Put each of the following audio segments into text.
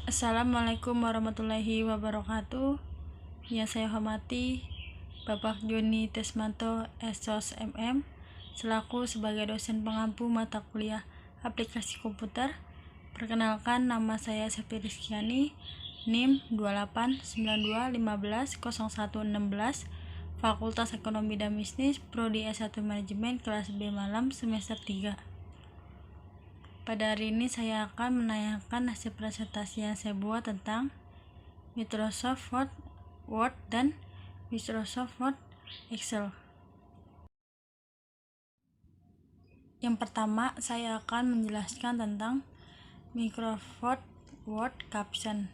Assalamualaikum warahmatullahi wabarakatuh. Yang saya hormati Bapak Joni Tesmanto SOS MM selaku sebagai dosen pengampu mata kuliah aplikasi komputer. Perkenalkan, nama saya Septi Rizkyani, NIM 2892150116, Fakultas Ekonomi dan Bisnis, Prodi S1 Manajemen, kelas B malam, semester 3. Pada hari ini saya akan menanyakan hasil presentasi yang saya buat tentang Microsoft Word dan Microsoft Word Excel. Yang pertama, saya akan menjelaskan tentang Microsoft Word Caption.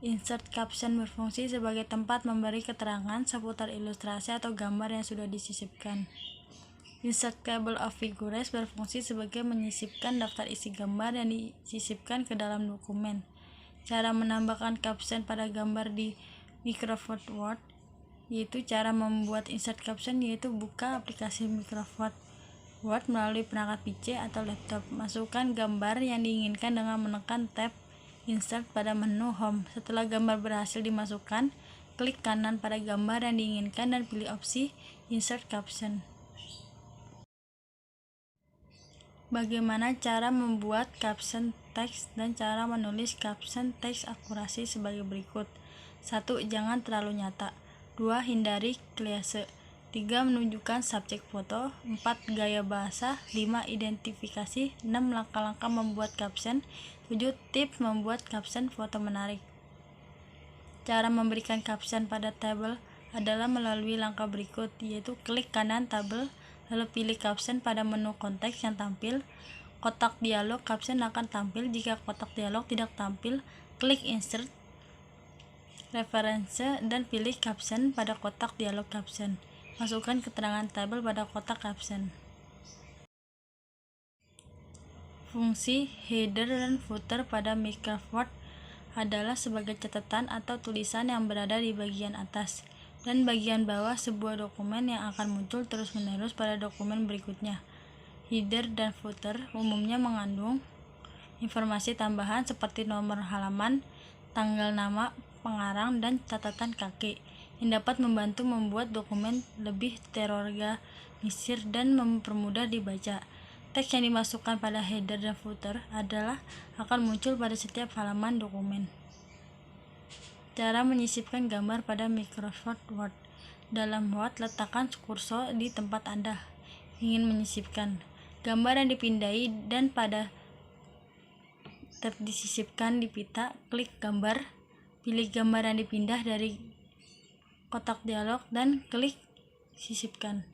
Insert caption berfungsi sebagai tempat memberi keterangan seputar ilustrasi atau gambar yang sudah disisipkan. Insert table of figures berfungsi sebagai menyisipkan daftar isi gambar yang disisipkan ke dalam dokumen. Cara menambahkan caption pada gambar di Microsoft Word, yaitu cara membuat insert caption, yaitu buka aplikasi Microsoft Word melalui perangkat PC atau laptop. Masukkan gambar yang diinginkan dengan menekan tab Insert pada menu Home. Setelah gambar berhasil dimasukkan, klik kanan pada gambar yang diinginkan dan pilih opsi Insert Caption. Bagaimana cara membuat caption teks dan cara menulis caption teks akurasi sebagai berikut. 1. Jangan terlalu nyata. 2. Hindari kliase. 3. Menunjukkan subjek foto. 4. Gaya bahasa. 5. Identifikasi. 6. Langkah-langkah membuat caption. 7. Tips membuat caption foto menarik. Cara memberikan caption pada tabel adalah melalui langkah berikut, yaitu klik kanan tabel, lalu pilih caption pada menu konteks yang tampil. Kotak dialog caption akan tampil. Jika kotak dialog tidak tampil, klik insert referensi dan pilih caption pada kotak dialog caption. Masukkan keterangan tabel pada kotak caption. Fungsi header dan footer pada Microsoft Word adalah sebagai catatan atau tulisan yang berada di bagian atas dan bagian bawah sebuah dokumen yang akan muncul terus-menerus pada dokumen berikutnya. Header dan footer umumnya mengandung informasi tambahan seperti nomor halaman, tanggal nama pengarang, dan catatan kaki yang dapat membantu membuat dokumen lebih terorganisir dan mempermudah dibaca. Teks yang dimasukkan pada header dan footer akan muncul pada setiap halaman dokumen. Cara menyisipkan gambar pada Microsoft Word. Dalam Word, letakkan kursor di tempat Anda ingin menyisipkan gambar yang dipindai dan pada tab disisipkan di pita, klik gambar, pilih gambar yang dipindah dari kotak dialog dan klik sisipkan.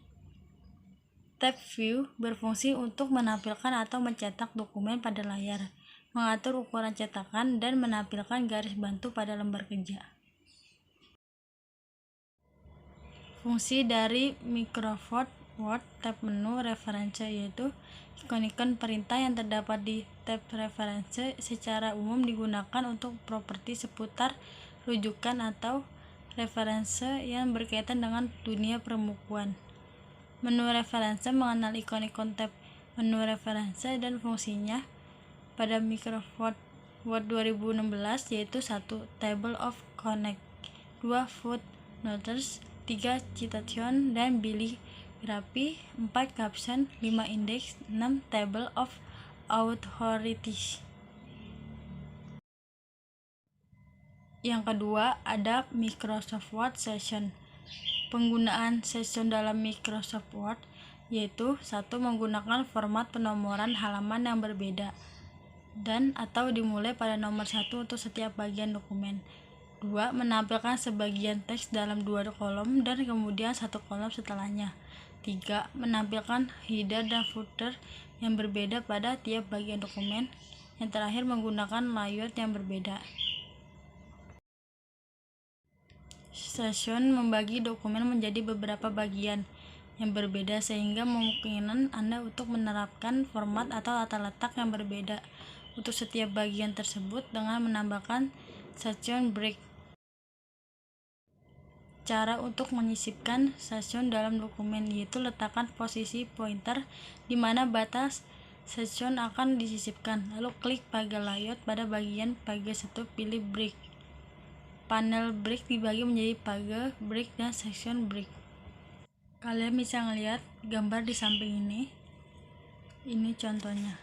Tab View berfungsi untuk menampilkan atau mencetak dokumen pada layar, mengatur ukuran cetakan, dan menampilkan garis bantu pada lembar kerja. Fungsi dari Microsoft Word tab menu referensi, yaitu ikon-ikon perintah yang terdapat di tab referensi secara umum digunakan untuk properti seputar rujukan atau referensi yang berkaitan dengan dunia perbukuan. Menu referensi mengenal ikon-ikon tab menu referensi dan fungsinya pada Microsoft Word 2016, yaitu 1. Table of Contents, 2. Footnotes, 3. Citation dan bibliografi, 4. Caption, 5. Index, 6. Table of Authorities. Yang kedua, ada Microsoft Word Session. Penggunaan session dalam Microsoft Word yaitu 1. Menggunakan format penomoran halaman yang berbeda dan atau dimulai pada nomor 1 untuk setiap bagian dokumen. 2. Menampilkan sebagian teks dalam 2 kolom dan kemudian 1 kolom setelahnya. 3. Menampilkan header dan footer yang berbeda pada tiap bagian dokumen. Yang terakhir, menggunakan layout yang berbeda. Session membagi dokumen menjadi beberapa bagian yang berbeda sehingga memungkinkan Anda untuk menerapkan format atau tata letak yang berbeda untuk setiap bagian tersebut dengan menambahkan session break. Cara untuk menyisipkan session dalam dokumen, yaitu letakkan posisi pointer di mana batas section akan disisipkan. Lalu klik pagar layout pada bagian pagar satu, pilih break. Panel break dibagi menjadi pagar, break, dan section break. Kalian bisa melihat gambar di samping ini. Ini contohnya.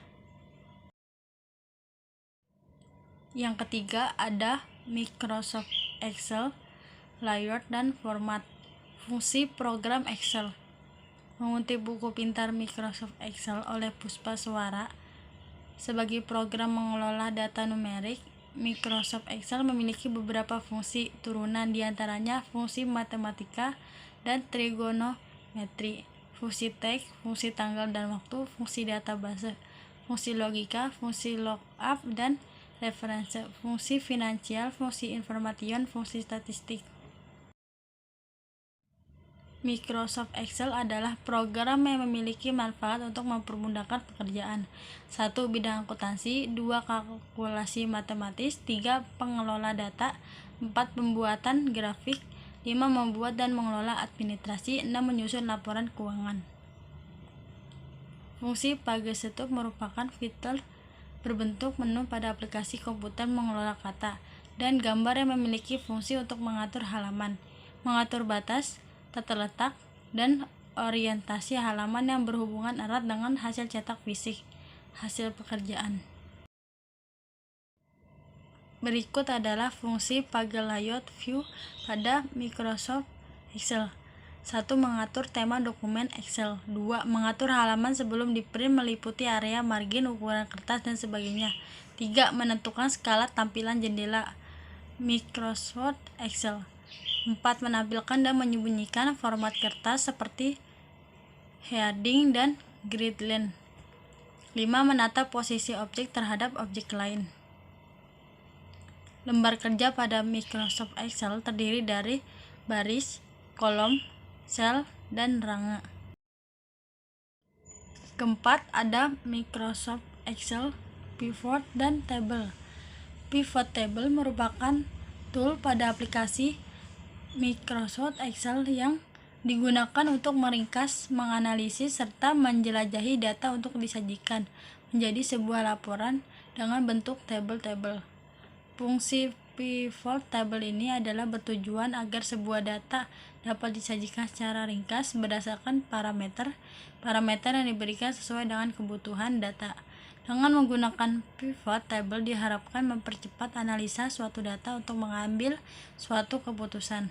Yang ketiga ada Microsoft Excel, layout dan format. Fungsi program Excel. Menguntit buku pintar Microsoft Excel oleh Puspa Suara. Sebagai program mengelola data numerik, Microsoft Excel memiliki beberapa fungsi turunan, diantaranya fungsi matematika dan trigonometri, fungsi teks, fungsi tanggal dan waktu, fungsi database, fungsi logika, fungsi lookup dan referensi, fungsi finansial, fungsi information, fungsi statistik. Microsoft Excel adalah program yang memiliki manfaat untuk mempermudahkan pekerjaan. 1. Bidang akuntansi, 2. Kalkulasi matematis, 3. Pengelola data, 4. Pembuatan grafik, 5. Membuat dan mengelola administrasi, 6. Menyusun laporan keuangan. Fungsi pagar setup merupakan fitur berbentuk menu pada aplikasi komputer mengelola kata dan gambar yang memiliki fungsi untuk mengatur halaman, mengatur batas, tata letak, dan orientasi halaman yang berhubungan erat dengan hasil cetak fisik, hasil pekerjaan. Berikut adalah fungsi pagar layout view pada Microsoft Excel. 1. Mengatur tema dokumen Excel. 2. Mengatur halaman sebelum diprint meliputi area margin, ukuran kertas, dan sebagainya. 3. Menentukan skala tampilan jendela Microsoft Excel. 4. Menampilkan dan menyembunyikan format kertas seperti heading dan gridline. 5. Menata posisi objek terhadap objek lain. Lembar kerja pada Microsoft Excel terdiri dari baris, kolom, sel, dan rangka. Keempat, ada Microsoft Excel Pivot dan Table. Pivot Table merupakan tool pada aplikasi Microsoft Excel yang digunakan untuk meringkas, menganalisis, serta menjelajahi data untuk disajikan menjadi sebuah laporan dengan bentuk tabel-tabel. Fungsi pivot table ini adalah bertujuan agar sebuah data dapat disajikan secara ringkas berdasarkan parameter yang diberikan sesuai dengan kebutuhan data. Dengan menggunakan pivot table diharapkan mempercepat analisa suatu data untuk mengambil suatu keputusan.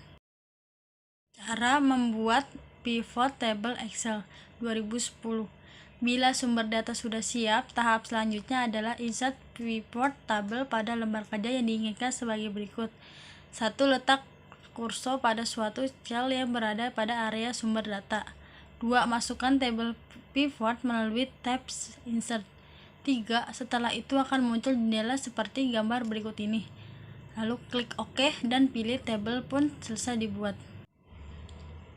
Cara membuat pivot table Excel 2010. Bila sumber data sudah siap, tahap selanjutnya adalah insert pivot table pada lembar kerja yang diinginkan sebagai berikut. 1. Letak kursor pada suatu sel yang berada pada area sumber data. 2. Masukkan tabel pivot melalui tab insert. 3. Setelah itu akan muncul jendela seperti gambar berikut ini. Lalu klik OK dan pilih tabel pun selesai dibuat.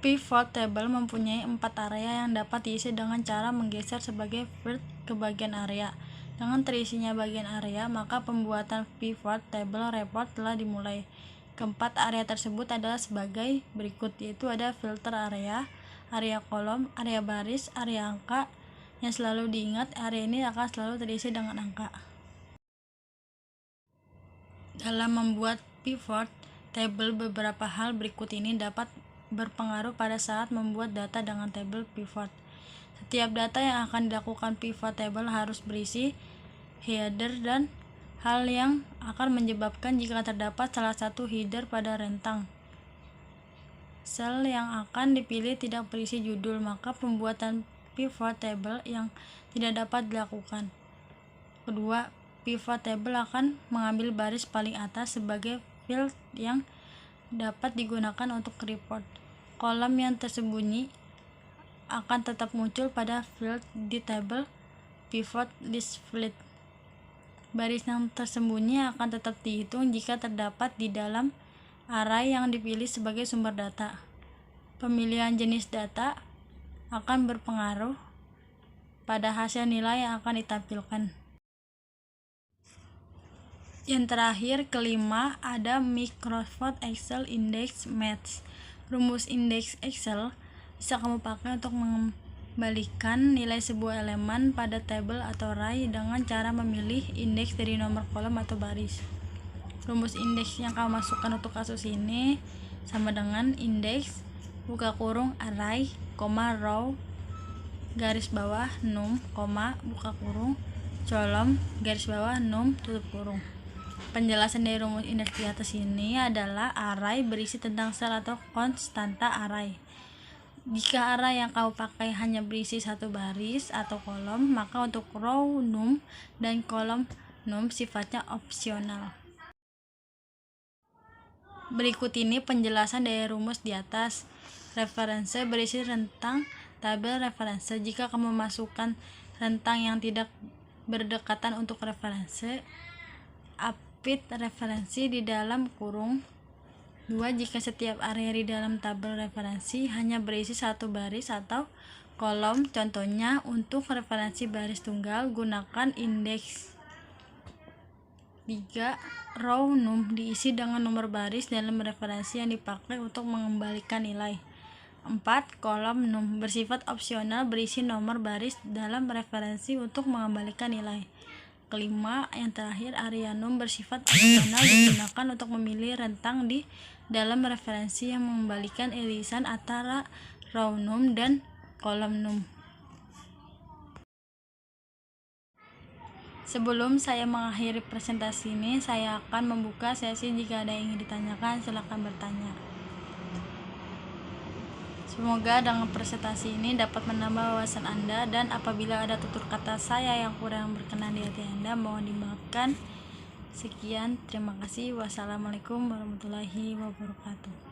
Pivot table mempunyai 4 area yang dapat diisi dengan cara menggeser sebagai field ke bagian area. Dengan terisinya bagian area, maka pembuatan pivot table report telah dimulai. Keempat area tersebut adalah sebagai berikut, yaitu ada filter area, area kolom, area baris, area angka. Yang selalu diingat, area ini akan selalu terisi dengan angka. Dalam membuat pivot table, beberapa hal berikut ini dapat berpengaruh pada saat membuat data dengan tabel pivot. Setiap data yang akan dilakukan pivot table harus berisi header dan hal yang akan menyebabkan jika terdapat salah satu header pada rentang sel yang akan dipilih tidak berisi judul, maka pembuatan pivot table yang tidak dapat dilakukan. Kedua, pivot table akan mengambil baris paling atas sebagai field yang dapat digunakan untuk report. Kolom yang tersembunyi akan tetap muncul pada field di tabel pivot list field. Baris yang tersembunyi akan tetap dihitung jika terdapat di dalam array yang dipilih sebagai sumber data. Pemilihan jenis data akan berpengaruh pada hasil nilai yang akan ditampilkan. Yang terakhir, kelima, ada Microsoft Excel Index Match. Rumus indeks Excel bisa kamu pakai untuk Balikan nilai sebuah elemen pada tabel atau array dengan cara memilih indeks dari nomor kolom atau baris. Rumus indeks yang kamu masukkan untuk kasus ini sama dengan indeks buka kurung array, row, garis bawah num, buka kurung, colom, garis bawah num, tutup kurung. Penjelasan dari rumus indeks di atas ini adalah array berisi tentang sel atau konstanta array. Jika array yang kamu pakai hanya berisi satu baris atau kolom, maka untuk row num dan kolom num sifatnya opsional. Berikut ini penjelasan dari rumus di atas. Referensi berisi rentang tabel referensi. Jika kamu masukkan rentang yang tidak berdekatan untuk referensi, apit referensi di dalam kurung 2 jika setiap area di dalam tabel referensi hanya berisi satu baris atau kolom. Contohnya, untuk referensi baris tunggal gunakan indeks 3 row num diisi dengan nomor baris dalam referensi yang dipakai untuk mengembalikan nilai. 4. Kolom num bersifat opsional berisi nomor baris dalam referensi untuk mengembalikan nilai. Kelima, yang terakhir, area num bersifat opsional digunakan untuk memilih rentang di dalam referensi yang mengembalikan irisan antara row num dan kolom num. Sebelum saya mengakhiri presentasi ini, saya akan membuka sesi. Jika ada yang ingin ditanyakan, silakan bertanya. Semoga dengan presentasi ini dapat menambah wawasan Anda, dan apabila ada tutur kata saya yang kurang berkenan di hati Anda, mohon dimaafkan. Sekian, terima kasih. Wassalamualaikum warahmatullahi wabarakatuh.